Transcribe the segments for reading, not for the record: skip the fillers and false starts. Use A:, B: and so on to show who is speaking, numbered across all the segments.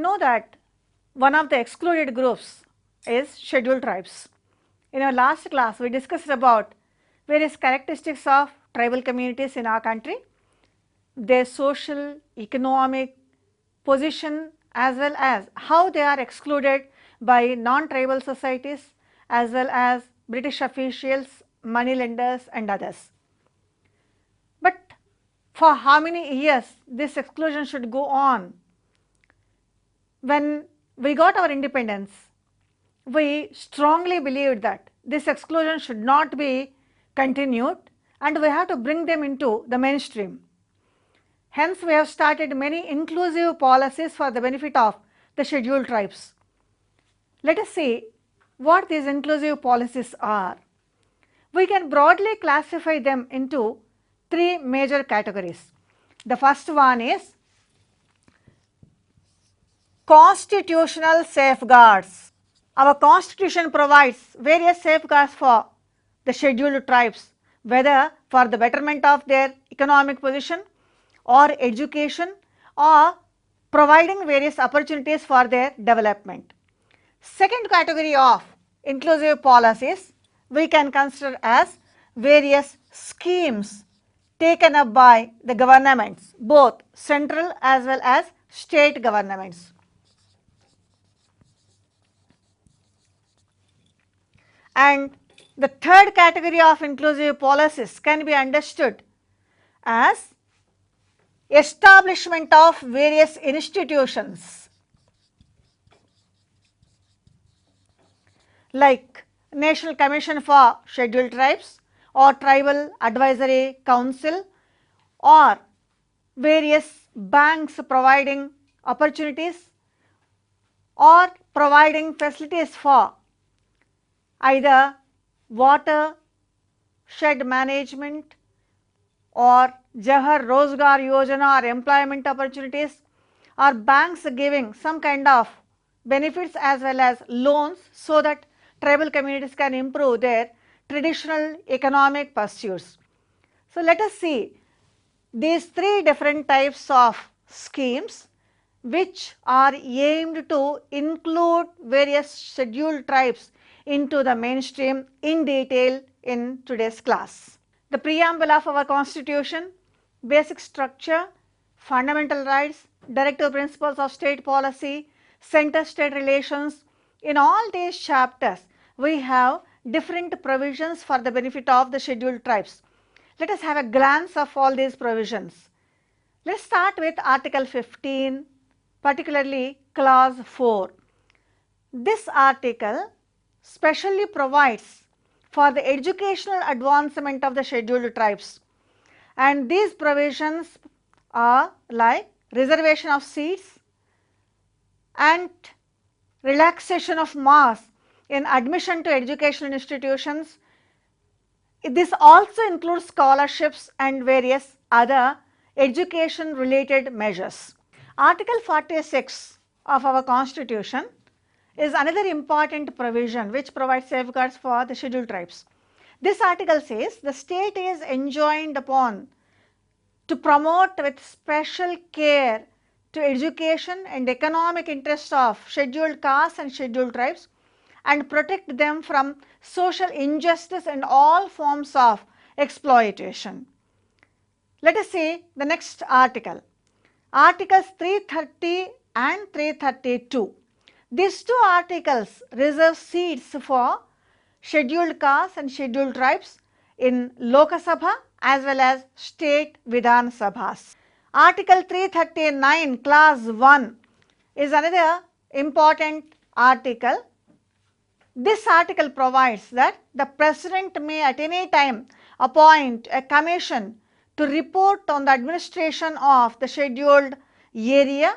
A: know that one of the excluded groups is scheduled tribes. In our last class, we discussed about various characteristics of tribal communities in our country, their social, economic position, as well as how they are excluded by non-tribal societies as well as British officials, money lenders and others. But for how many years this exclusion should go on? When we got our independence, we strongly believed that this exclusion should not be continued and we have to bring them into the mainstream. Hence, we have started many inclusive policies for the benefit of the scheduled tribes. Let us see what these inclusive policies are. We can broadly classify them into three major categories. The first one is constitutional safeguards. Our constitution provides various safeguards for the scheduled tribes, whether for the betterment of their economic position or education or providing various opportunities for their development. Second category of inclusive policies we can consider as various schemes taken up by the governments, both central as well as state governments. And the third category of inclusive policies can be understood as establishment of various institutions like National Commission for Scheduled Tribes or Tribal Advisory Council or various banks providing opportunities or providing facilities for either water shed management or Jahar Rozgar Yojana or employment opportunities, or banks giving some kind of benefits as well as loans so that tribal communities can improve their traditional economic pursuits. So, let us see these three different types of schemes which are aimed to include various scheduled tribes into the mainstream in detail in today's class. The preamble of our constitution, basic structure, fundamental rights, directive principles of state policy, center-state relations. In all these chapters, we have different provisions for the benefit of the scheduled tribes. Let us have a glance of all these provisions. Let us start with Article 15, particularly Clause 4. This article specially provides for the educational advancement of the scheduled tribes, and these provisions are like reservation of seats and relaxation of marks in admission to educational institutions. This also includes scholarships and various other education related measures. Article 46 of our constitution is another important provision which provides safeguards for the scheduled tribes. This article says the state is enjoined upon to promote with special care to education and economic interests of scheduled castes and scheduled tribes and protect them from social injustice and all forms of exploitation. Let us see the next article, Articles 330 and 332. These two articles reserve seats for scheduled castes and scheduled tribes in Lok Sabha as well as state Vidhan Sabhas. Article 339 Clause 1 is another important article. This article provides that the President may at any time appoint a commission to report on the administration of the scheduled area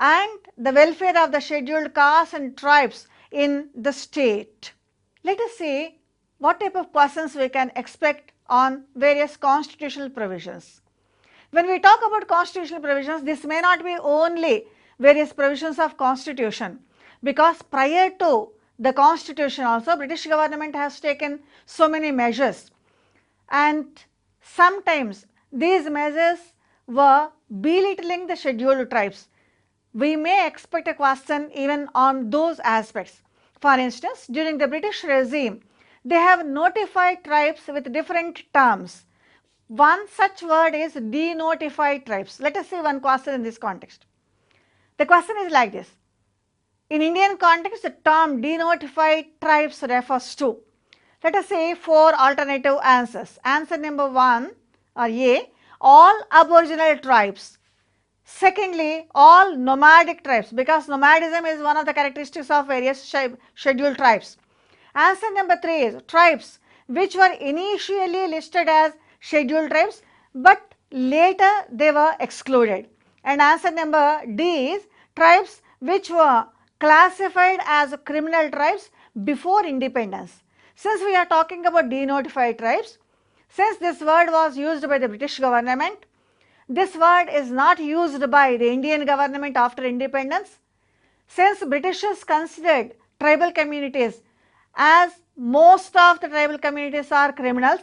A: and the welfare of the scheduled castes and tribes in the state. Let us see what type of persons we can expect on various constitutional provisions. When we talk about constitutional provisions, this may not be only various provisions of constitution, because prior to the constitution also British government has taken so many measures, and sometimes these measures were belittling the scheduled tribes. we may expect a question even on those aspects. For instance, during the British regime, they have notified tribes with different terms. One such word is denotified tribes. Let us see one question in this context. The question is like this. In Indian context, the term denotified tribes refers to, let us say, 4 alternative answers. Answer number 1 or A, all aboriginal tribes. Secondly, all nomadic tribes, because nomadism is one of the characteristics of various scheduled tribes. Answer number 3 is tribes which were initially listed as scheduled tribes but later they were excluded. And answer number D is tribes which were classified as criminal tribes before independence. Since we are talking about denotified tribes, since this word was used by the British government, this word is not used by the Indian government after independence. Since Britishers considered tribal communities as most of the tribal communities are criminals,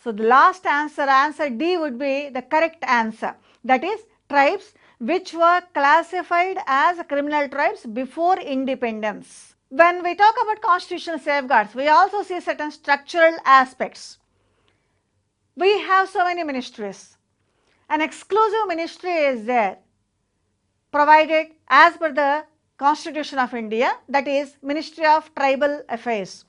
A: so the last answer, answer D, would be the correct answer. That is, tribes which were classified as criminal tribes before independence. When we talk about constitutional safeguards, we also see certain structural aspects. We have so many ministries. An exclusive ministry is there, provided as per the Constitution of India, that is Ministry of Tribal Affairs.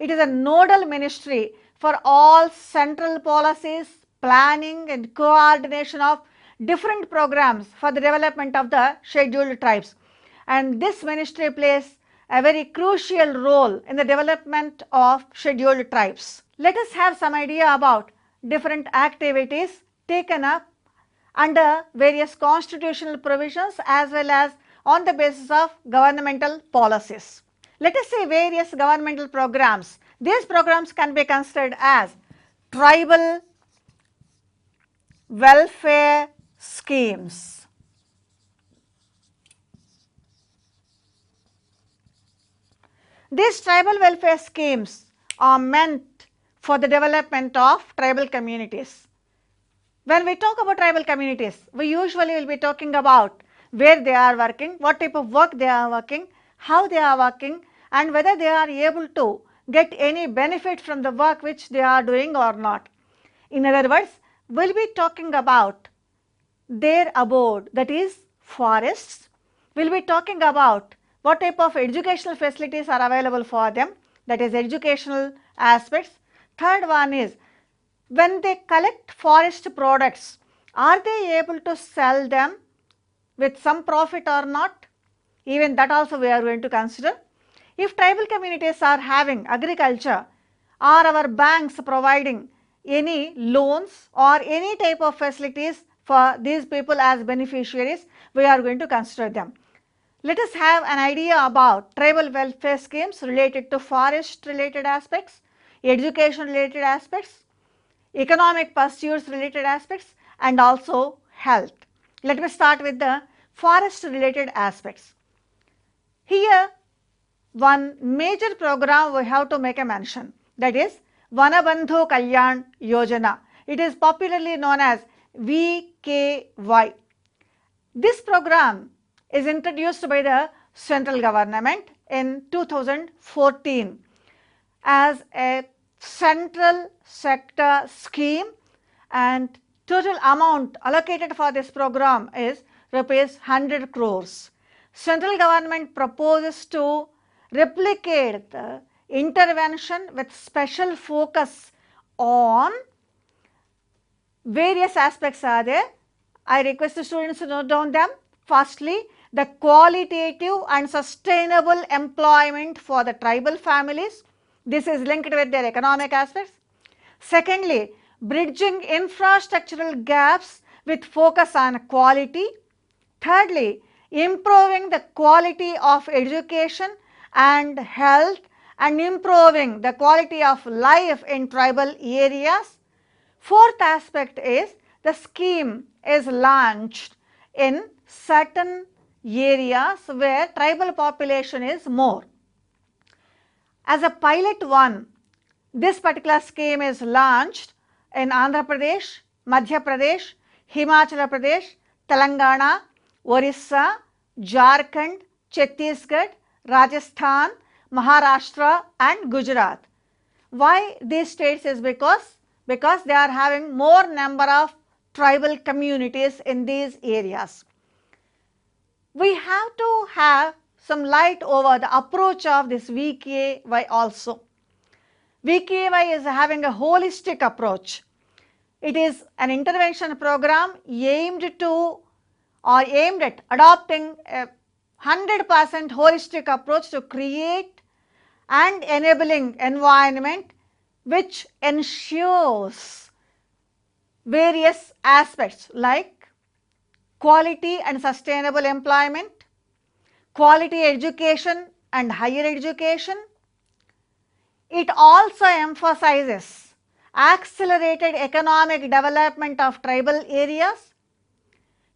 A: It is a nodal ministry for all central policies, planning and coordination of different programs for the development of the scheduled tribes. And this ministry plays a very crucial role in the development of scheduled tribes. Let us have some idea about different activities taken up under various constitutional provisions as well as on the basis of governmental policies. Let us say various governmental programs. These programs can be considered as tribal welfare schemes. These tribal welfare schemes are meant for the development of tribal communities. When we talk about tribal communities, we usually will be talking about where they are working, what type of work they are working, how they are working, and whether they are able to get any benefit from the work which they are doing or not. In other words, we will be talking about their abode, that is forests. We will be talking about what type of educational facilities are available for them, that is educational aspects. Third one is, when they collect forest products, are they able to sell them with some profit or not? Even that also we are going to consider. If tribal communities are having agriculture, are our banks providing any loans or any type of facilities for these people as beneficiaries? We are going to consider them. Let us have an idea about tribal welfare schemes related to forest related aspects, education related aspects, economic pursuits related aspects, and also health. Let me start with the forest related aspects. Here, one major program we have to make a mention, that is Vanabandhu Kalyan Yojana. It is popularly known as VKY. This program is introduced by the central government in 2014 as a central sector scheme, and total amount allocated for this program is rupees 100 crores. Central government proposes to replicate the intervention with special focus on various aspects are there. I request the students to note down them. Firstly, the qualitative and sustainable employment for the tribal families. This is linked with their economic aspects. Secondly, bridging infrastructural gaps with focus on quality. Thirdly, improving the quality of education and health and improving the quality of life in tribal areas. Fourth aspect is the scheme is launched in certain areas where tribal population is more. As a pilot one, this particular scheme is launched in Andhra Pradesh, Madhya Pradesh, Himachal Pradesh, Telangana, Orissa, Jharkhand, Chhattisgarh, Rajasthan, Maharashtra and Gujarat. Why these states is because they are having more number of tribal communities in these areas. We have to have some light over the approach of this VKY also. VKY is having a holistic approach. It is an intervention program aimed at adopting a 100% holistic approach to create and enabling environment which ensures various aspects like quality and sustainable employment, quality education and higher education. It also emphasizes accelerated economic development of tribal areas.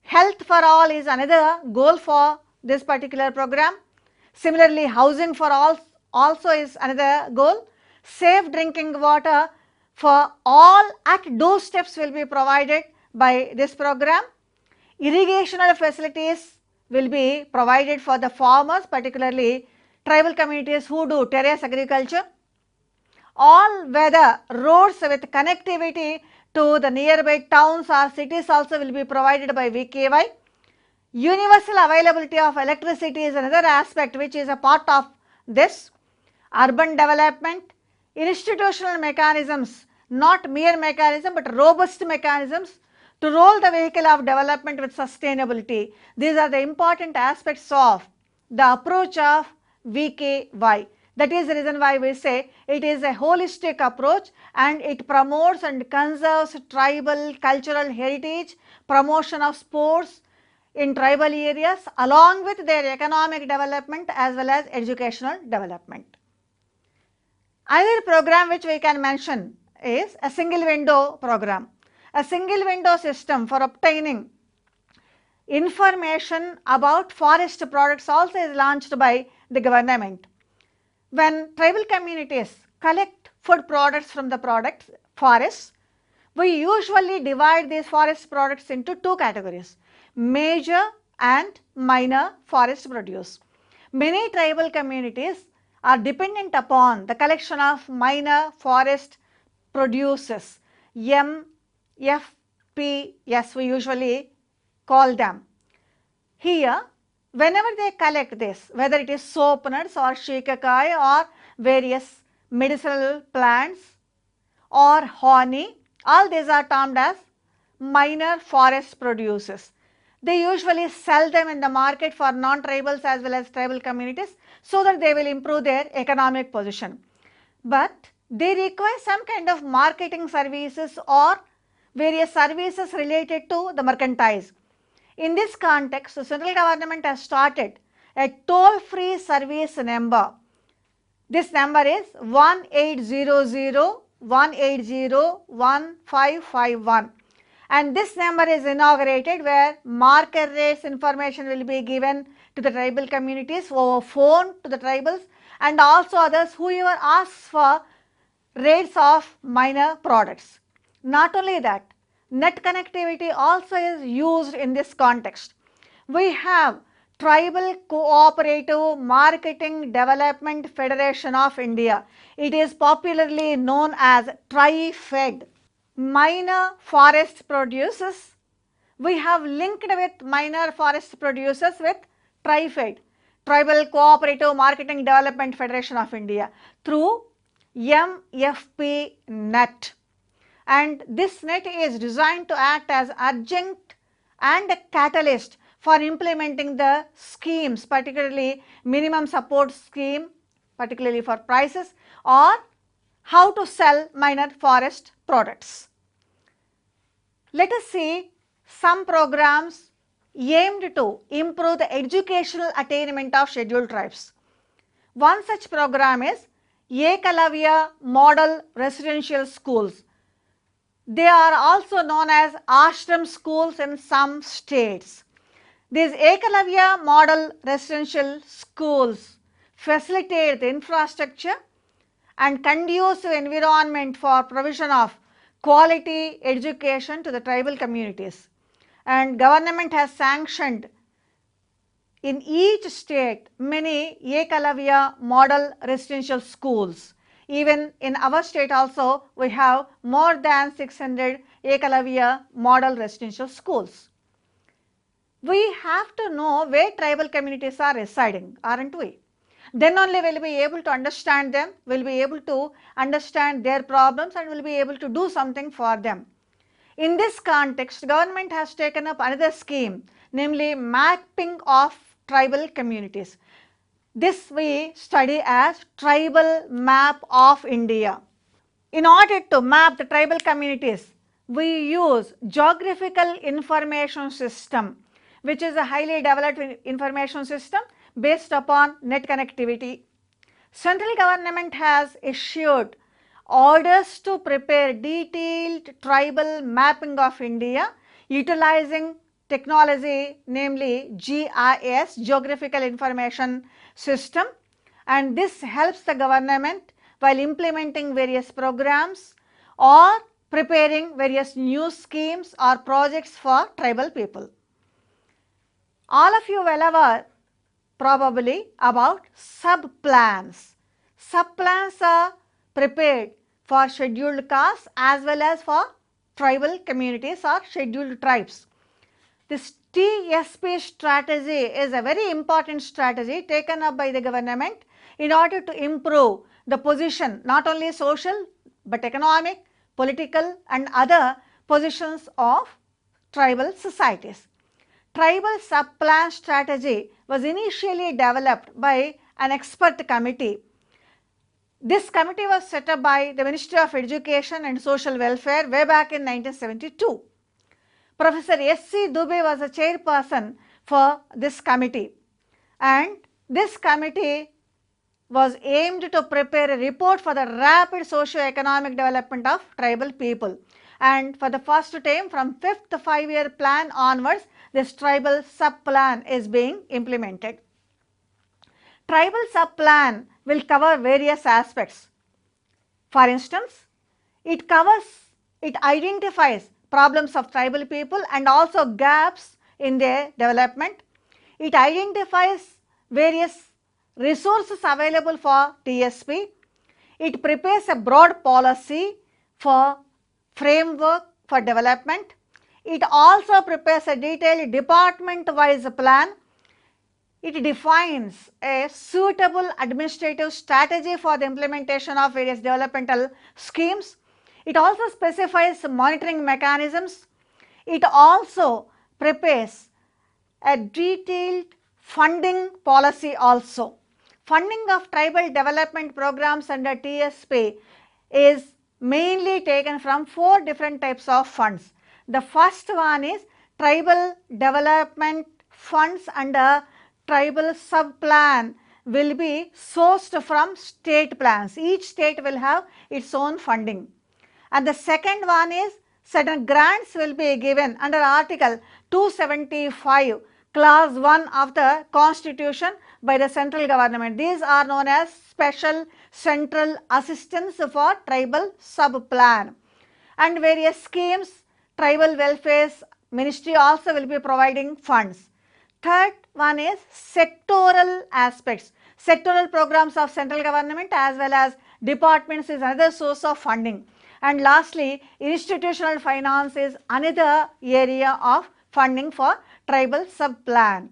A: Health for all is another goal for this particular program. Similarly, housing for all also is another goal. Safe drinking water for all at doorsteps will be provided by this program. Irrigational facilities will be provided for the farmers, particularly tribal communities who do terrace agriculture. All weather roads with connectivity to the nearby towns or cities also will be provided by VKY. Universal availability of electricity is another aspect which is a part of this. Urban development, institutional mechanisms, not mere mechanism but robust mechanisms to roll the vehicle of development with sustainability. These are the important aspects of the approach of VKY. That is the reason why we say it is a holistic approach and it promotes and conserves tribal cultural heritage, promotion of sports in tribal areas along with their economic development as well as educational development. Another program which we can mention is a single window program. A single window system for obtaining information about forest products also is launched by the government. When tribal communities collect food products from the forests, we usually divide these forest products into two categories, major and minor forest produce. Many tribal communities are dependent upon the collection of minor forest produces, MFPS we usually call them. Here, whenever they collect this, whether it is soap nuts or shikakai or various medicinal plants or honey, all these are termed as minor forest produces. They usually sell them in the market for non-tribals as well as tribal communities so that they will improve their economic position. But they require some kind of marketing services or various services related to the merchandise. In this context, the central government has started a toll-free service number. This number is 1800-180-1551 and this number is inaugurated where market rates information will be given to the tribal communities over phone to the tribals and also others whoever asks for rates of minor products. Not only that, net connectivity also is used in this context. We have Tribal Cooperative Marketing Development Federation of India. It is popularly known as TriFed. Minor forest producers, we have linked with minor forest producers with TriFed, Tribal Cooperative Marketing Development Federation of India, through MFP-NET. And this net is designed to act as adjunct and a catalyst for implementing the schemes, particularly minimum support scheme, particularly for prices, or how to sell minor forest products. Let us see some programs aimed to improve the educational attainment of scheduled tribes. One such program is Ekalavya Model Residential Schools. They are also known as ashram schools in some states. These Ekalavya Model Residential Schools facilitate the infrastructure and conducive environment for provision of quality education to the tribal communities. And government has sanctioned in each state many Ekalavya model residential schools. Even in our state also we have more than 600 Ekalavya model residential schools. We have to know where tribal communities are residing, aren't we? Then only we will be able to understand them, we will be able to understand their problems and will be able to do something for them. In this context, government has taken up another scheme, namely mapping of tribal communities. This we study as Tribal Map of India. In order to map the tribal communities, we use Geographical Information System, which is a highly developed information system based upon net connectivity. Central government has issued orders to prepare detailed tribal mapping of India utilizing technology, namely GIS, Geographical Information System, and this helps the government while implementing various programs or preparing various new schemes or projects for tribal people. All of you well aware probably about sub-plans. Sub-plans are prepared for scheduled castes as well as for tribal communities or scheduled tribes. This TSP strategy is a very important strategy taken up by the government in order to improve the position, not only social but economic, political and other positions of tribal societies. Tribal sub-plan strategy was initially developed by an expert committee. This committee was set up by the Ministry of Education and Social Welfare way back in 1972. Professor S.C. Dubey was a chairperson for this committee, and this committee was aimed to prepare a report for the rapid socio-economic development of tribal people. And for the first time from 5th 5-year plan onwards, this tribal sub-plan is being implemented. Tribal sub-plan will cover various aspects. For instance, it identifies problems of tribal people and also gaps in their development. It identifies various resources available for TSP. It prepares a broad policy for framework for development. It also prepares a detailed department-wise plan. It defines a suitable administrative strategy for the implementation of various developmental schemes. It also specifies monitoring mechanisms. It also prepares a detailed funding policy also. Funding of tribal development programs under TSP is mainly taken from 4 different types of funds. The first one is tribal development funds under tribal sub-plan will be sourced from state plans. Each state will have its own funding. And the second one is certain grants will be given under Article 275 Clause 1 of the Constitution by the central government. These are known as Special Central Assistance for Tribal Sub-Plan. And various schemes, Tribal Welfare Ministry also will be providing funds. Third one is sectoral aspects. Sectoral programs of central government as well as departments is another source of funding. And lastly, institutional finance is another area of funding for tribal sub-plan.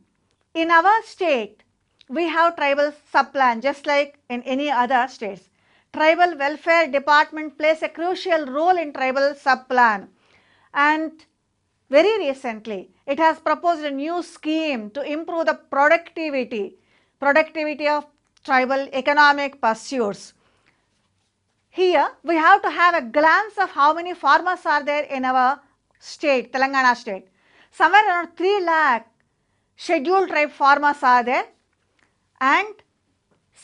A: In our state, we have tribal sub-plan just like in any other states. Tribal Welfare Department plays a crucial role in tribal sub-plan, and very recently it has proposed a new scheme to improve the productivity of tribal economic pursuits. Here we have to have a glance of how many farmers are there in our state, Telangana state. Somewhere around 3 lakh scheduled tribe farmers are there, and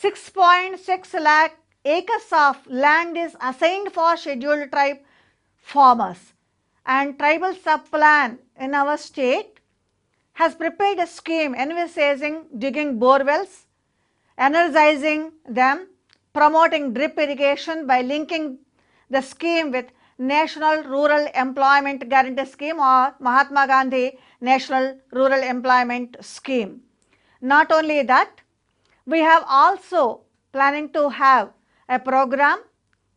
A: 6.6 lakh acres of land is assigned for scheduled tribe farmers. And tribal sub-plan in our state has prepared a scheme envisaging digging bore wells, energizing them, promoting drip irrigation by linking the scheme with National Rural Employment Guarantee Scheme or Mahatma Gandhi National Rural Employment Scheme. Not only that, we have also planning to have a program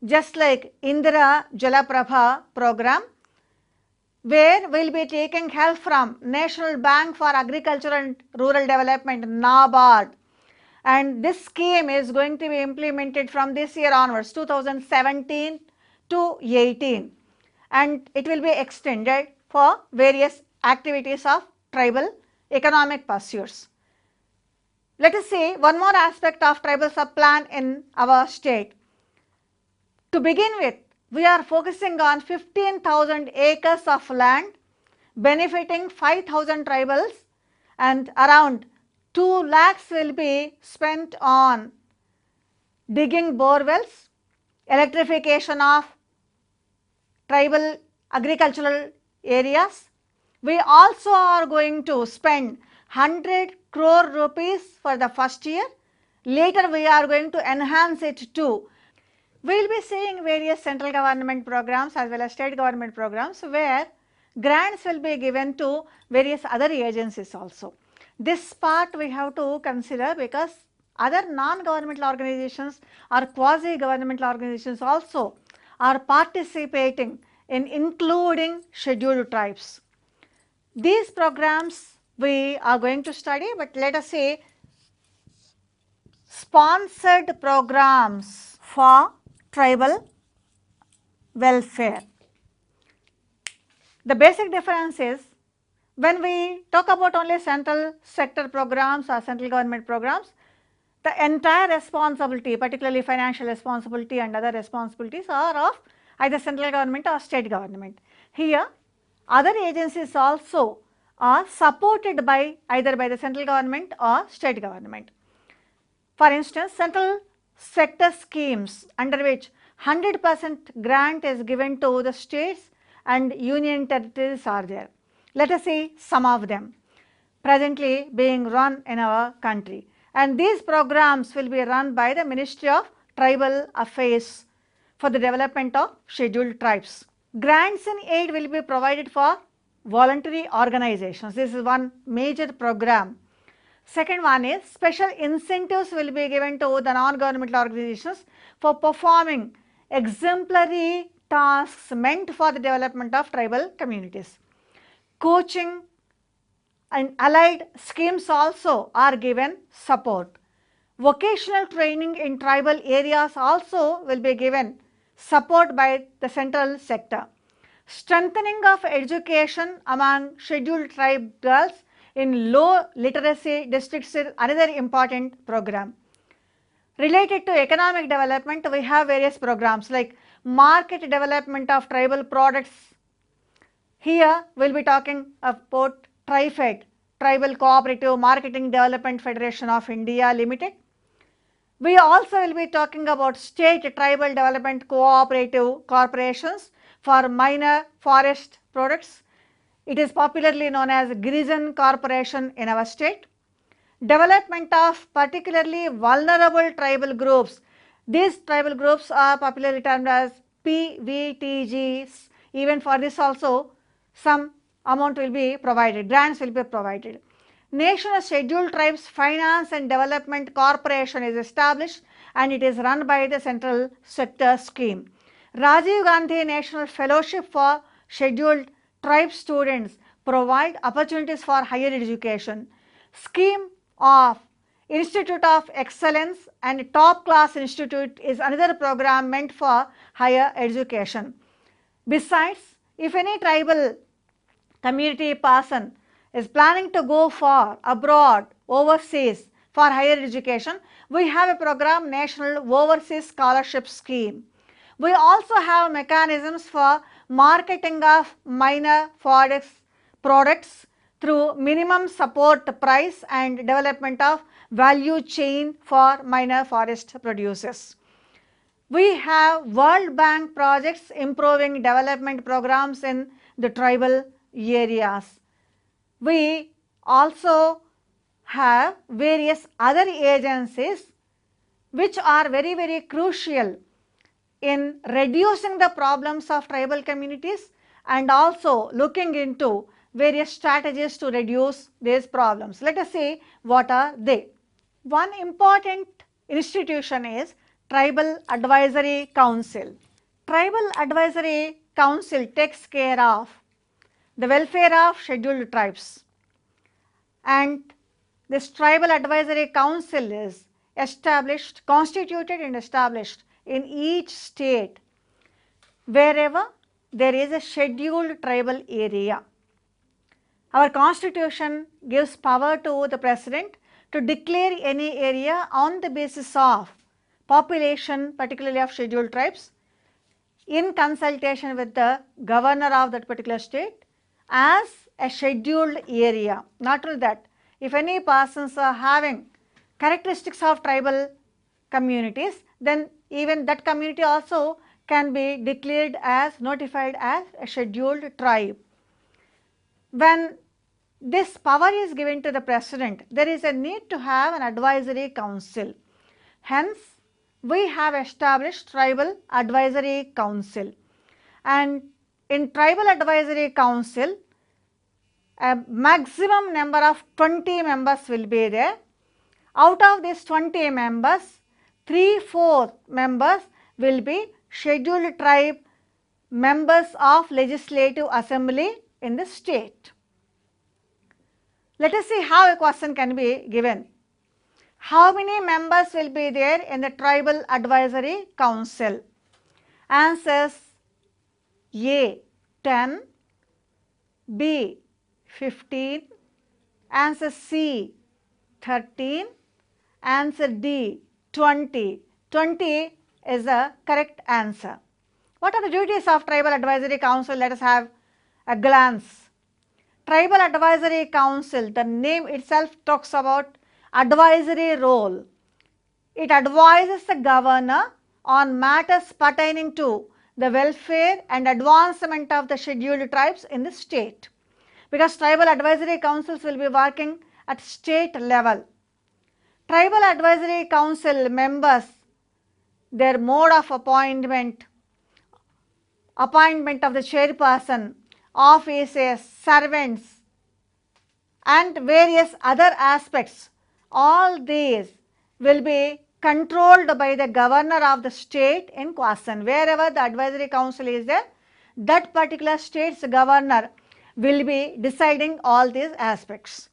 A: just like Indira Jalaprabha program, where we will be taking help from National Bank for Agriculture and Rural Development, NABARD, and this scheme is going to be implemented from this year onwards, 2017 to 18, and it will be extended for various activities of tribal economic pursuits. Let us see one more aspect of tribal sub-plan in our state. To begin with, we are focusing on 15,000 acres of land benefiting 5,000 tribals, and around 2 lakhs will be spent on digging bore wells, electrification of tribal agricultural areas. We also are going to spend 100 crore rupees for the first year. Later we are going to enhance it to. We will be seeing various central government programs as well as state government programs where grants will be given to various other agencies also. This part we have to consider because other non-governmental organizations or quasi-governmental organizations also are participating in including scheduled tribes. These programs we are going to study, but let us say sponsored programs for tribal welfare. The basic difference is when we talk about only central sector programs or central government programs, the entire responsibility, particularly financial responsibility and other responsibilities, are of either central government or state government. Here, other agencies also are supported by either by the central government or state government. For instance, central sector schemes under which 100% grant is given to the states and union territories are there. Let us see some of them presently being run in our country, and these programs will be run by the Ministry of Tribal Affairs for the development of scheduled tribes. Grants and aid will be provided for voluntary organizations. This is one major program. Second one is special incentives will be given to the non-governmental organizations for performing exemplary tasks meant for the development of tribal communities. Coaching and allied schemes also are given support. Vocational training in tribal areas also will be given support by the central sector. Strengthening of education among scheduled tribe girls in low literacy districts is another important program. Related to economic development, we have various programs like market development of tribal products. Here we will be talking about TriFed, Tribal Cooperative Marketing Development Federation of India Limited. We also will be talking about state tribal development cooperative corporations for minor forest products. It is popularly known as Girijan Corporation in our state. Development of particularly vulnerable tribal groups. These tribal groups are popularly termed as PVTGs. Even for this also some amount will be provided, grants will be provided. National Scheduled Tribes Finance and Development Corporation is established and it is run by the central sector scheme. Rajiv Gandhi National Fellowship for Scheduled Tribe students provide opportunities for higher education. Scheme of Institute of Excellence and Top Class Institute is another program meant for higher education. Besides, if any tribal community person is planning to go for abroad, overseas for higher education, we have a program, National Overseas Scholarship Scheme. We also have mechanisms for marketing of minor forest products through minimum support price and development of value chain for minor forest producers. We have World Bank projects improving development programs in the tribal areas. We also have various other agencies which are very, very crucial in reducing the problems of tribal communities and also looking into various strategies to reduce these problems. Let us see what are they. One important institution is Tribal Advisory Council. Tribal Advisory Council takes care of the welfare of scheduled tribes, and this Tribal Advisory Council is established, constituted and established in each state wherever there is a scheduled tribal area. Our constitution gives power to the president to declare any area on the basis of population, particularly of scheduled tribes, in consultation with the governor of that particular state as a scheduled area. Not only that, if any persons are having characteristics of tribal communities, then even that community also can be declared as, notified as a scheduled tribe. When this power is given to the president, there is a need to have an advisory council. Hence, we have established Tribal Advisory Council, and in Tribal Advisory Council, a maximum number of 20 members will be there. Out of these 20 members, 3/4 members will be scheduled tribe members of Legislative Assembly in the state. Let us see how a question can be given. How many members will be there in the Tribal Advisory Council? Answers: A 10, B 15, answer C 13, answer D 20. 20 is the correct answer. What are the duties of Tribal Advisory Council? Let us have a glance. Tribal Advisory Council, the name itself talks about advisory role. It advises the governor on matters pertaining to the welfare and advancement of the scheduled tribes in the state, because tribal advisory councils will be working at state level. Tribal Advisory Council members, their mode of appointment of the chairperson, offices, servants and various other aspects, all these will be controlled by the governor of the state in question. Wherever the advisory council is there, that particular state's governor will be deciding all these aspects.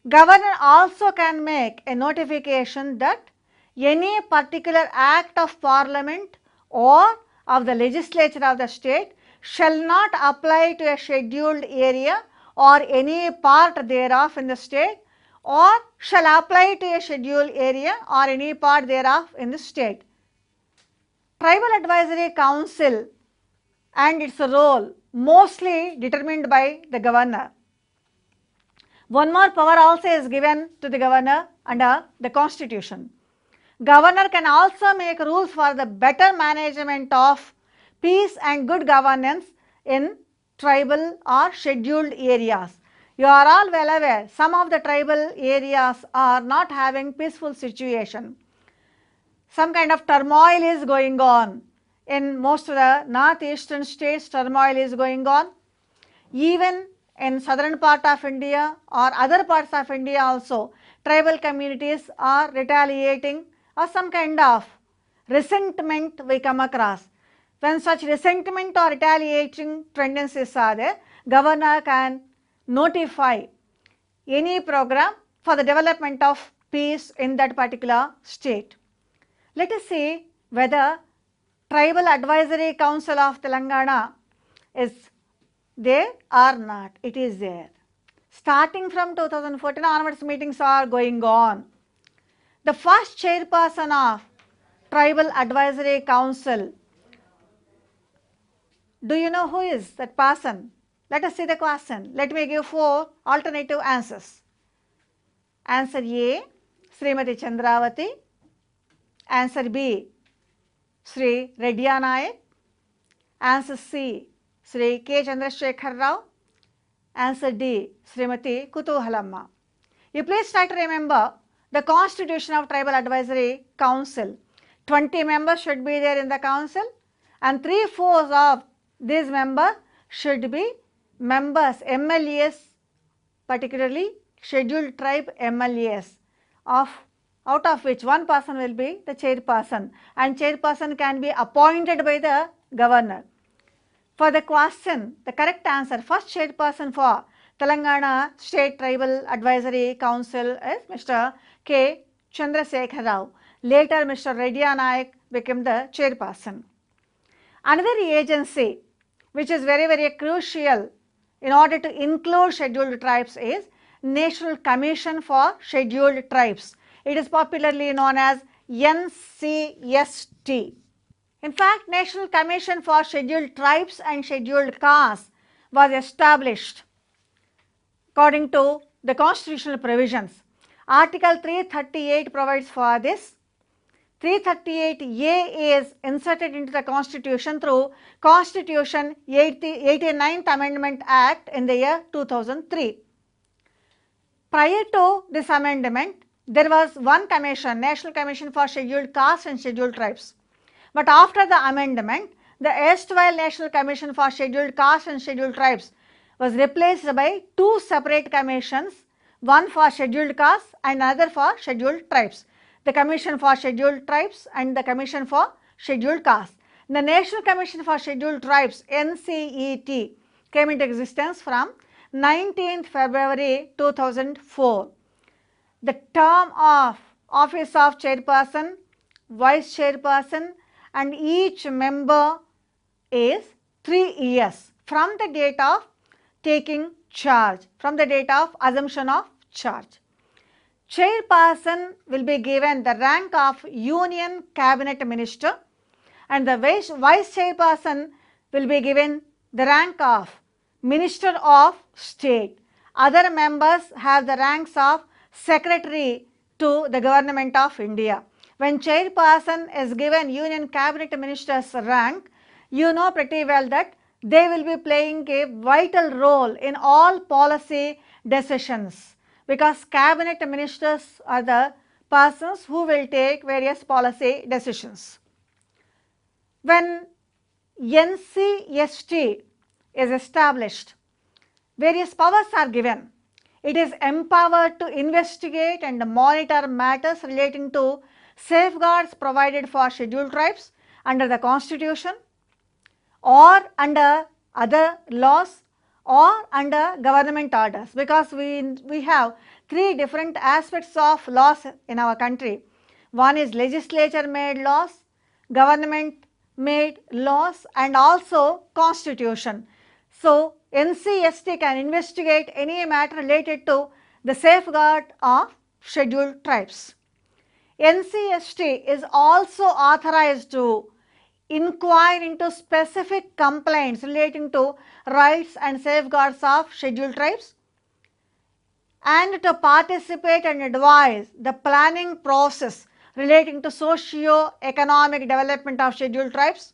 A: Governor also can make a notification that any particular act of parliament or of the legislature of the state shall not apply to a scheduled area or any part thereof in the state, or shall apply to a scheduled area or any part thereof in the state. Tribal Advisory Council and its role mostly determined by the governor. One more power also is given to the governor under the constitution. Governor can also make rules for the better management of peace and good governance in tribal or scheduled areas. You are all well aware, some of the tribal areas are not having peaceful situation. Some kind of turmoil is going on. In most of the northeastern states, turmoil is going on. Even in southern part of India or other parts of India also, tribal communities are retaliating, or some kind of resentment we come across. When such resentment or retaliating tendencies are there, governor can notify any program for the development of peace in that particular state. Let us see whether Tribal Advisory Council of Telangana is there or not. It is there. Starting from 2014 onwards, meetings are going on. The first chairperson of Tribal Advisory Council, do you know who is that person? Let us see the question. Let me give 4 alternative answers. Answer A, Srimati Chandravati. Answer B, Sri Redya Nayak. Answer C, Sri K. Chandrasekhar Rao. Answer D, Srimati Kutuhalamma. You please try to remember the constitution of Tribal Advisory Council. 20 members should be there in the council, and 3/4 of these members should be members, MLAs, particularly scheduled tribe MLAs, out of which one person will be the chairperson, and chairperson can be appointed by the governor. For the question, the correct answer, first chairperson for Telangana State Tribal Advisory Council is Mr. K. Chandrasekhar Rao. Later, Mr. Reddy Nayak became the chairperson. Another agency which is very crucial in order to include scheduled tribes is National Commission for Scheduled Tribes. It is popularly known as NCST. In fact, National Commission for Scheduled Tribes and Scheduled Castes was established according to the constitutional provisions. Article 338 provides for this. 338A is inserted into the Constitution through Constitution 89th Amendment Act in the year 2003. Prior to this amendment, there was one commission, National Commission for Scheduled Castes and Scheduled Tribes. But after the amendment, the erstwhile National Commission for Scheduled Castes and Scheduled Tribes was replaced by two separate commissions, one for Scheduled Castes and another for Scheduled Tribes. The Commission for Scheduled Tribes and the Commission for Scheduled Castes. The National Commission for Scheduled Tribes, NCET, came into existence from 19th February 2004. The term of office of chairperson, vice chairperson and each member is 3 years from the date of taking charge, from the date of assumption of charge. Chairperson will be given the rank of Union Cabinet Minister and the vice chairperson will be given the rank of Minister of State. Other members have the ranks of Secretary to the Government of India. When chairperson is given Union Cabinet Minister's rank, you know pretty well that they will be playing a vital role in all policy decisions, because cabinet ministers are the persons who will take various policy decisions. When NCST is established, various powers are given. It is empowered to investigate and monitor matters relating to safeguards provided for scheduled tribes under the Constitution or under other laws or under government orders, because we have three different aspects of laws in our country. One is legislature made laws, government made laws and also Constitution. So, NCST can investigate any matter related to the safeguard of scheduled tribes. NCST is also authorized to inquire into specific complaints relating to rights and safeguards of scheduled tribes and to participate and advise the planning process relating to socio-economic development of scheduled tribes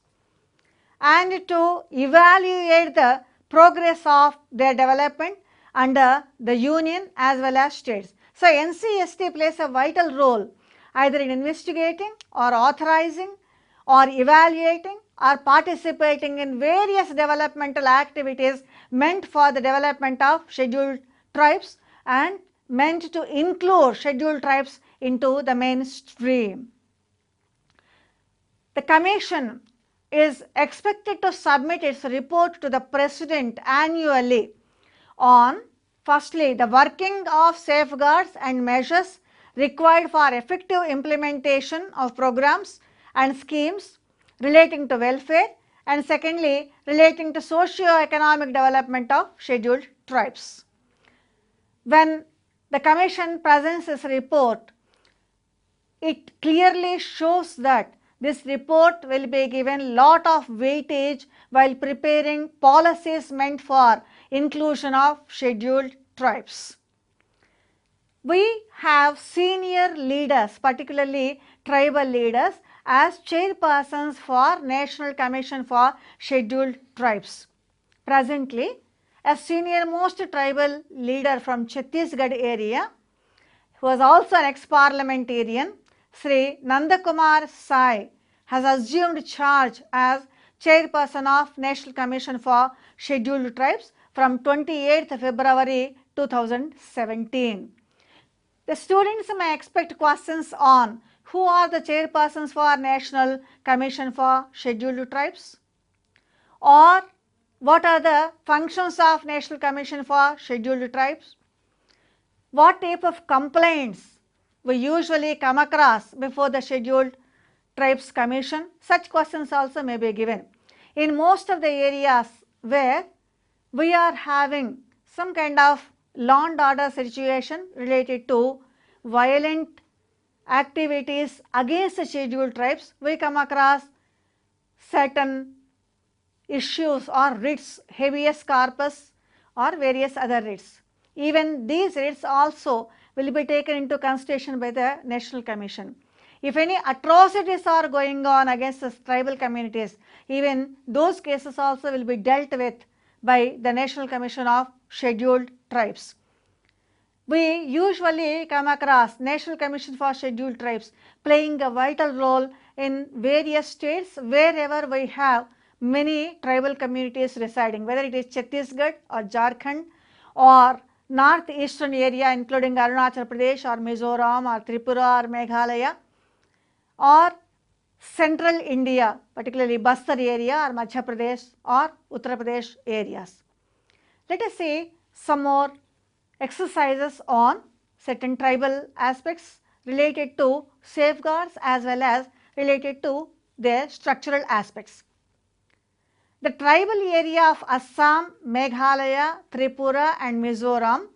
A: and to evaluate the progress of their development under the union as well as states. So, NCST plays a vital role either in investigating or authorizing or evaluating or participating in various developmental activities meant for the development of scheduled tribes and meant to include scheduled tribes into the mainstream. The Commission is expected to submit its report to the President annually on, firstly, the working of safeguards and measures required for effective implementation of programs and schemes relating to welfare, and secondly, relating to socio-economic development of scheduled tribes. When the Commission presents its report, it clearly shows that this report will be given lot of weightage while preparing policies meant for inclusion of scheduled tribes. We have senior leaders, particularly tribal leaders, as chairpersons for National Commission for Scheduled Tribes. Presently, a senior most tribal leader from Chhattisgarh area, who was also an ex-parliamentarian, Sri Nandakumar Sai, has assumed charge as chairperson of National Commission for Scheduled Tribes from 28th February 2017. The students may expect questions on who are the chairpersons for National Commission for Scheduled Tribes, or what are the functions of National Commission for Scheduled Tribes, what type of complaints we usually come across before the Scheduled Tribes Commission. Such questions also may be given. In most of the areas where we are having some kind of law and order situation related to violent activities against the scheduled tribes, we come across certain issues or writs, habeas corpus or various other writs. Even these writs also will be taken into consideration by the National Commission. If any atrocities are going on against the tribal communities, even those cases also will be dealt with by the National Commission of Scheduled Tribes. We usually come across National Commission for Scheduled Tribes playing a vital role in various states wherever we have many tribal communities residing, whether it is Chhattisgarh or Jharkhand or northeastern area including Arunachal Pradesh or Mizoram or Tripura or Meghalaya, or central India, particularly Bastar area or Madhya Pradesh or Uttar Pradesh areas. Let us see some more exercises on certain tribal aspects related to safeguards as well as related to their structural aspects. The tribal area of Assam, Meghalaya, Tripura and Mizoram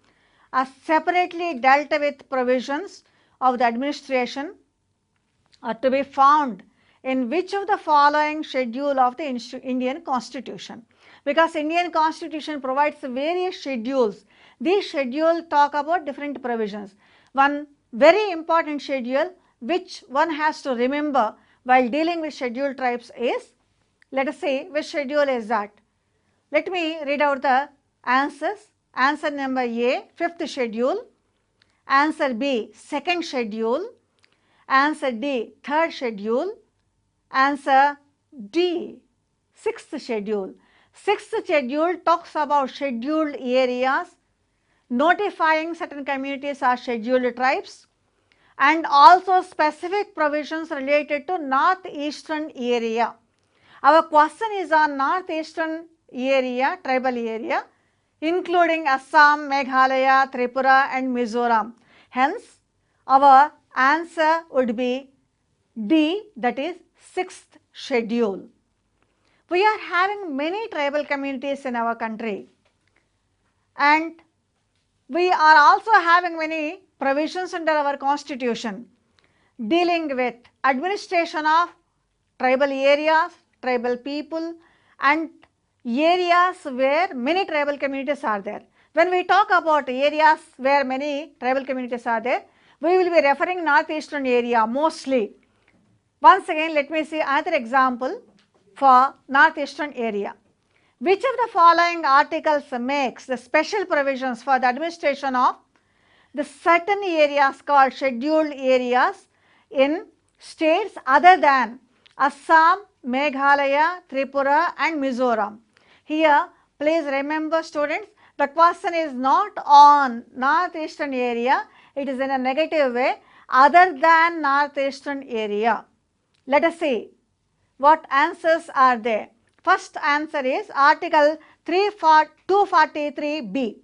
A: are separately dealt with provisions of the administration are to be found in which of the following schedule of the Indian Constitution, because Indian Constitution provides various schedules. These schedules talk about different provisions. One very important schedule which one has to remember while dealing with scheduled tribes is, let us see which schedule is that. Let me read out the answers. Answer number A, 5th schedule. Answer B, 2nd schedule. Answer D, 3rd schedule. Answer D, 6th schedule. 6th schedule talks about scheduled areas, notifying certain communities as scheduled tribes, and also specific provisions related to northeastern area. Our question is on northeastern area, tribal area, including Assam, Meghalaya, Tripura and Mizoram. Hence, our answer would be D, that is 6th schedule. We are having many tribal communities in our country, and we are also having many provisions under our constitution dealing with administration of tribal areas, tribal people and areas where many tribal communities are there. When we talk about areas where many tribal communities are there, we will be referring northeastern area mostly. Once again, let me see another example for northeastern area. Which of the following articles makes the special provisions for the administration of the certain areas called scheduled areas in states other than Assam, Meghalaya, Tripura and Mizoram? Here, please remember students, the question is not on northeastern area, it is in a negative way, other than northeastern area. Let us see what answers are there. First answer is Article 243B.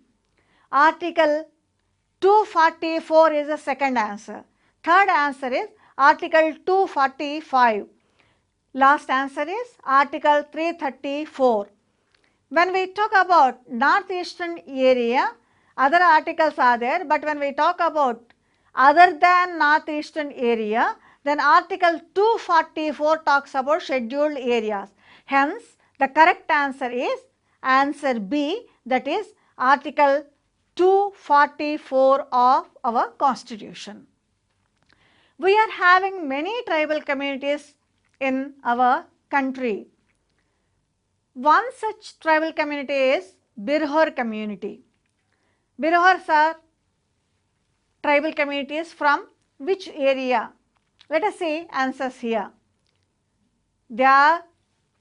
A: Article 244 is the second answer. Third answer is Article 245. Last answer is Article 334. When we talk about northeastern area, other articles are there, but when we talk about other than northeastern area, then Article 244 talks about scheduled areas. Hence, the correct answer is answer B, that is Article 244 of our Constitution. We are having many tribal communities in our country. One such tribal community is Birhor community. Birhors are tribal communities from which area? Let us see answers here. They are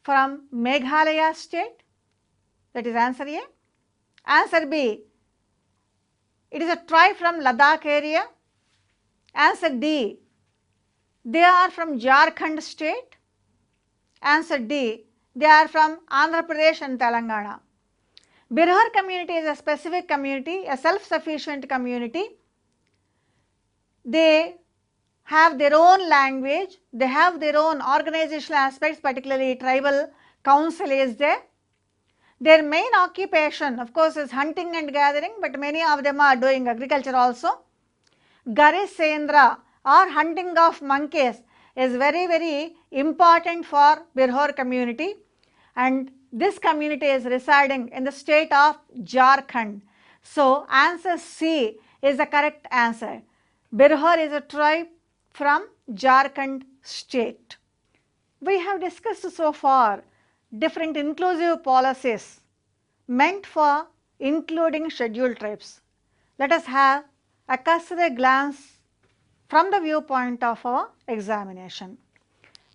A: from Meghalaya state, that is answer A. Answer B, it is a tribe from Ladakh area. Answer D, they are from Jharkhand state. Answer D, they are from Andhra Pradesh and Telangana. Birhar community is a specific community, a self-sufficient community. They have their own language, they have their own organizational aspects, particularly tribal council is there. Their main occupation, of course, is hunting and gathering, but many of them are doing agriculture also. Garisendra or hunting of monkeys is very important for Birhar community, and this community is residing in the state of Jharkhand. So, answer C is the correct answer. Birhar is a tribe from Jharkhand state. We have discussed so far different inclusive policies meant for including scheduled tribes. Let us have a cursory glance from the viewpoint of our examination.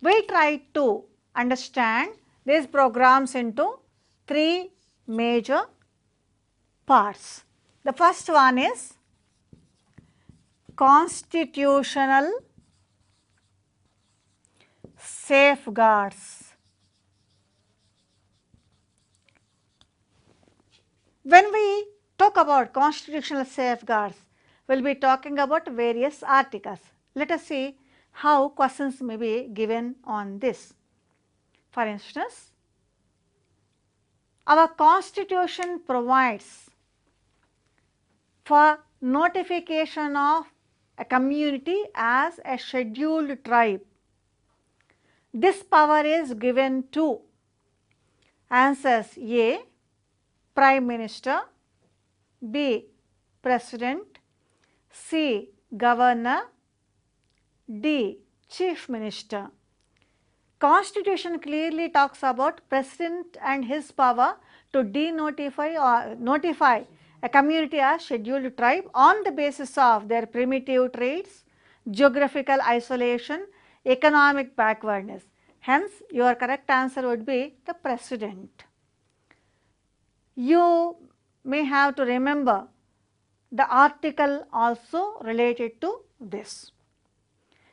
A: We try to understand these programs into three major parts. The first one is constitutional safeguards. When we talk about constitutional safeguards, we will be talking about various articles. Let us see how questions may be given on this. For instance, our constitution provides for notification of a community as a scheduled tribe. This power is given to answers A, Prime Minister, B, President, C, Governor, D, Chief Minister. Constitution clearly talks about President and his power to denotify or notify a community as scheduled tribe on the basis of their primitive traits, geographical isolation, economic backwardness. Hence, your correct answer would be the President. You may have to remember the article also related to this.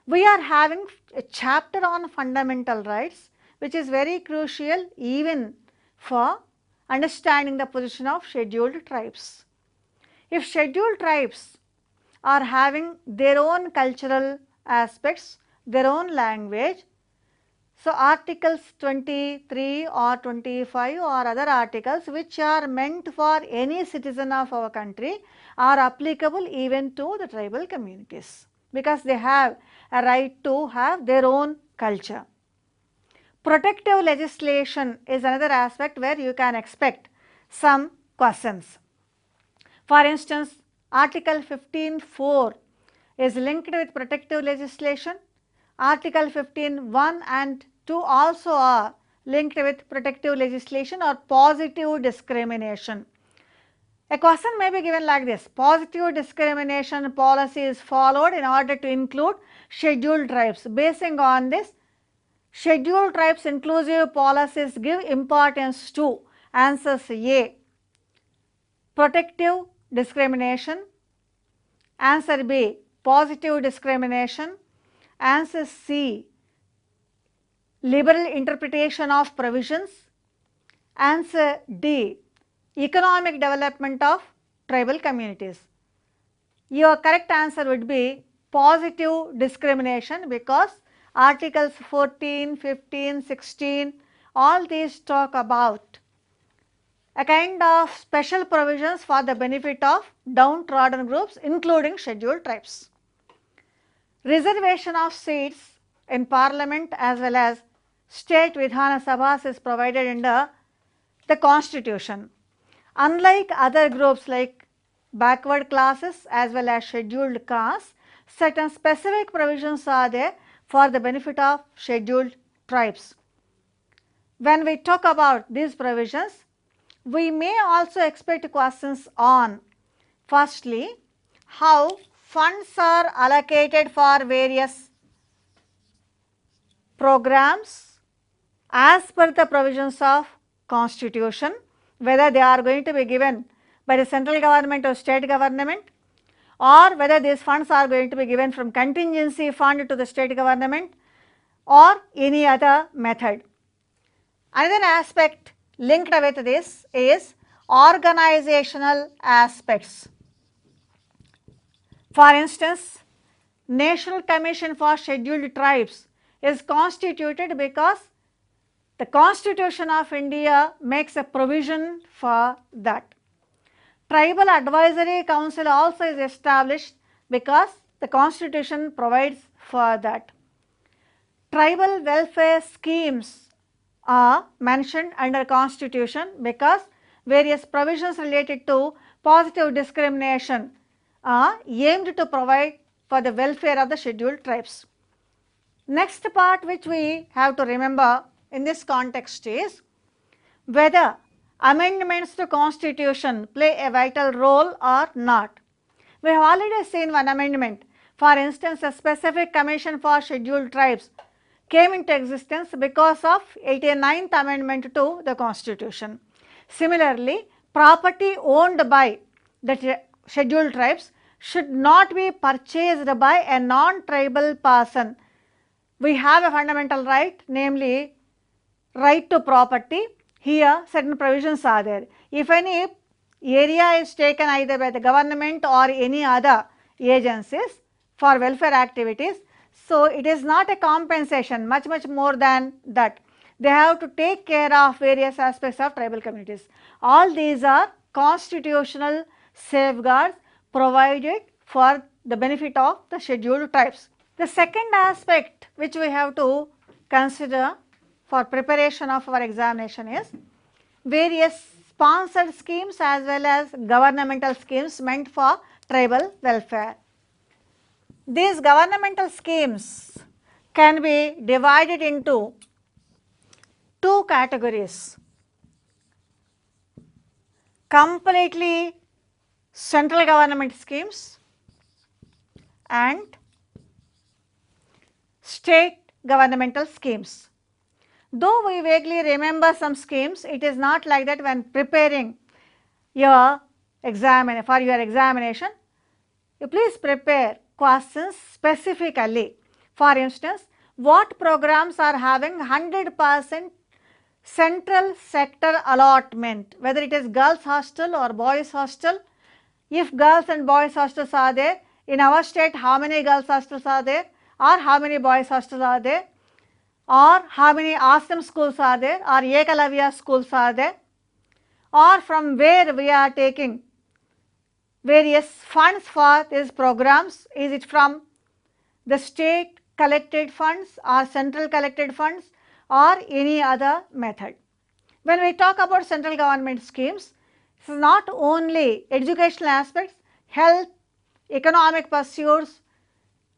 A: We are having a chapter on fundamental rights, which is very crucial even for understanding the position of scheduled tribes. If scheduled tribes are having their own cultural aspects, their own language, so articles 23 or 25 or other articles which are meant for any citizen of our country are applicable even to the tribal communities, because they have a right to have their own culture. Protective legislation is another aspect where you can expect some questions. For instance, Article 15(4) is linked with protective legislation. Article 15(1) and 2 also are linked with protective legislation or positive discrimination. A question may be given like this: positive discrimination policy is followed in order to include scheduled tribes. Basing on this, scheduled tribes inclusive policies give importance to answers A, protective discrimination, answer B, positive discrimination, answer C, liberal interpretation of provisions, answer D, economic development of tribal communities. Your correct answer would be positive discrimination, because articles 14, 15, 16 all these talk about a kind of special provisions for the benefit of downtrodden groups including scheduled tribes. Reservation of seats in parliament as well as state Vidhana Sabhas is provided under the constitution. Unlike other groups like backward classes as well as scheduled castes, certain specific provisions are there for the benefit of scheduled tribes. When we talk about these provisions, we may also expect questions on, firstly, how funds are allocated for various programs as per the provisions of constitution, whether they are going to be given by the central government or state government, or whether these funds are going to be given from contingency fund to the state government or any other method. Another aspect linked with this is organizational aspects. For instance, National Commission for Scheduled Tribes is constituted because the Constitution of India makes a provision for that. Tribal Advisory Council also is established because the Constitution provides for that. Tribal welfare schemes are mentioned under Constitution because various provisions related to positive discrimination are aimed to provide for the welfare of the scheduled tribes. Next part which we have to remember in this context is whether amendments to Constitution play a vital role or not. We have already seen one amendment. For instance, a specific commission for scheduled tribes came into existence because of 89th amendment to the Constitution. Similarly, property owned by the scheduled tribes should not be purchased by a non-tribal person. We have a fundamental right, namely right to property. Here certain provisions are there. If any area is taken either by the government or any other agencies for welfare activities, so it is not a compensation, much more than that. They have to take care of various aspects of tribal communities. All these are constitutional safeguards provided for the benefit of the scheduled tribes. The second aspect which we have to consider for preparation of our examination is various sponsored schemes as well as governmental schemes meant for tribal welfare. These governmental schemes can be divided into two categories: completely central government schemes and state governmental schemes. Though we vaguely remember some schemes, it is not like that. When preparing your for your examination, you please prepare questions specifically. For instance, what programs are having 100% central sector allotment, whether it is girls hostel or boys hostel? If girls and boys hostels are there, in our state how many girls hostels are there, or how many boys hostels are there, or how many ashram schools are there, or Ekalavya schools are there, or from where we are taking various funds for these programs? Is it from the state collected funds or central collected funds or any other method? When we talk about central government schemes, it is not only educational aspects, health, economic pursuits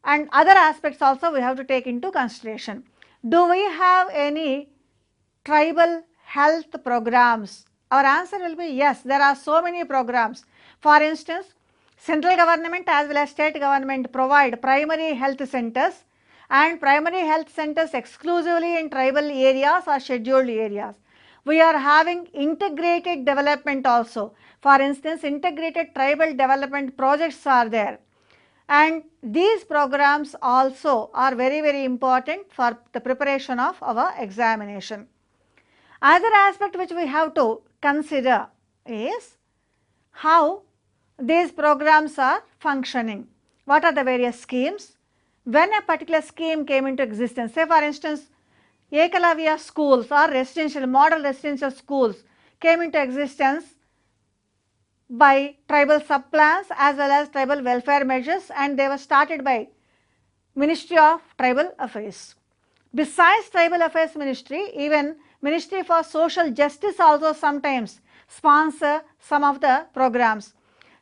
A: and other aspects also we have to take into consideration. Do we have any tribal health programs? Our answer will be yes, there are so many programs. For instance, central government as well as state government provide primary health centers, and primary health centers exclusively in tribal areas or scheduled areas. We are having integrated development also. For instance, integrated tribal development projects are there, and these programs also are very important for the preparation of our examination. Another aspect which we have to consider is how these programs are functioning. What are the various schemes? When a particular scheme came into existence, say for instance Ekalavya schools or residential, model residential schools came into existence by tribal sub-plans as well as tribal welfare measures, and they were started by Ministry of Tribal Affairs. Besides Tribal Affairs Ministry, even Ministry for Social Justice also sometimes sponsor some of the programs.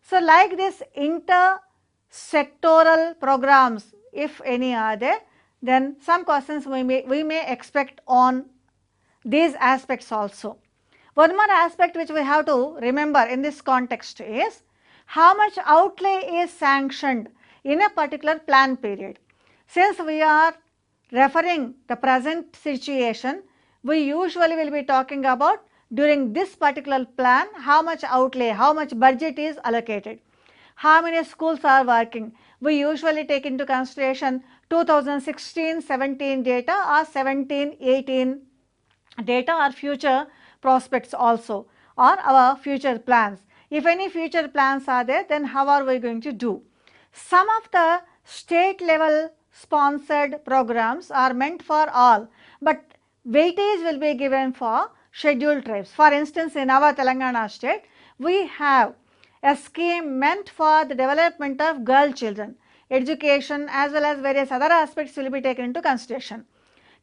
A: So, like this inter-sectoral programs, if any are there, then some questions we may expect on these aspects also. One more aspect which we have to remember in this context is how much outlay is sanctioned in a particular plan period. Since we are referring the present situation, we usually will be talking about during this particular plan, how much outlay, how much budget is allocated, how many schools are working. We usually take into consideration 2016-17 data or 17-18 data or future prospects also, or our future plans. If any future plans are there, then how are we going to do? Some of the state level sponsored programs are meant for all, but weightage will be given for scheduled tribes. For instance, in our Telangana state, we have a scheme meant for the development of girl children. Education as well as various other aspects will be taken into consideration.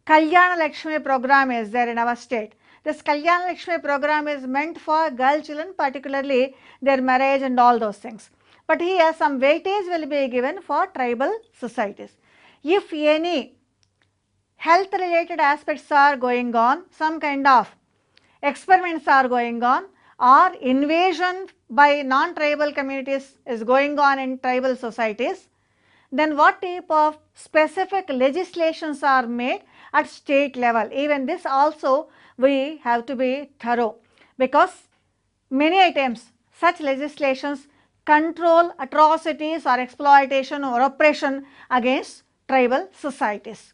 A: Kalyana Laxmi program is there in our state. This Kalyana Laxmi program is meant for girl children, particularly their marriage and all those things. But here some weightage will be given for tribal societies. If any health related aspects are going on, some kind of experiments are going on, or invasion by non-tribal communities is going on in tribal societies, then what type of specific legislations are made at state level? Even this also we have to be thorough, because many times such legislations control atrocities or exploitation or oppression against tribal societies.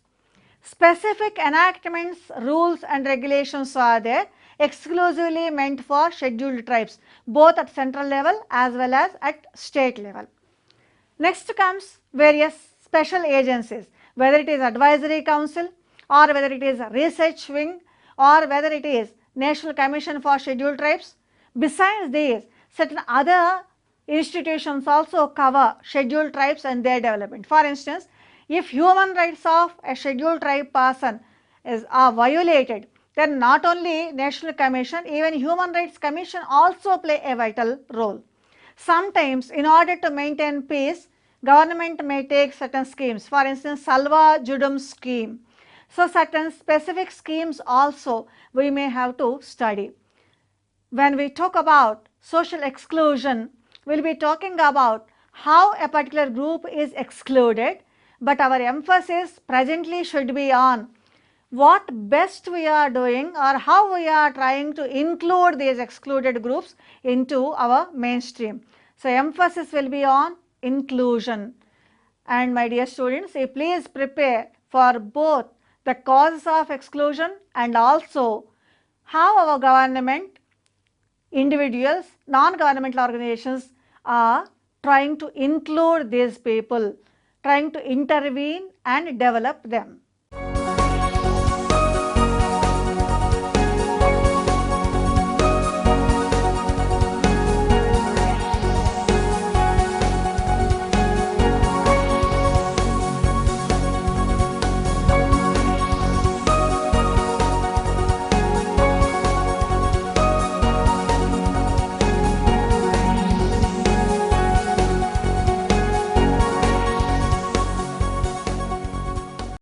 A: Specific enactments, rules and regulations are there exclusively meant for scheduled tribes, both at central level as well as at state level. Next comes various special agencies, whether it is advisory council or whether it is a research wing or whether it is National Commission for Scheduled Tribes. Besides these, certain other institutions also cover scheduled tribes and their development. For instance, if human rights of a scheduled tribe person are violated, then not only National Commission, even Human Rights Commission also play a vital role. Sometimes in order to maintain peace, government may take certain schemes, for instance Salva Judum scheme. So certain specific schemes also we may have to study. When we talk about social exclusion, we will be talking about how a particular group is excluded, but our emphasis presently should be on what best we are doing or how we are trying to include these excluded groups into our mainstream. So emphasis will be on inclusion. And my dear students, please prepare for both the causes of exclusion and also how our government, individuals, non-governmental organizations are trying to include these people, trying to intervene and develop them.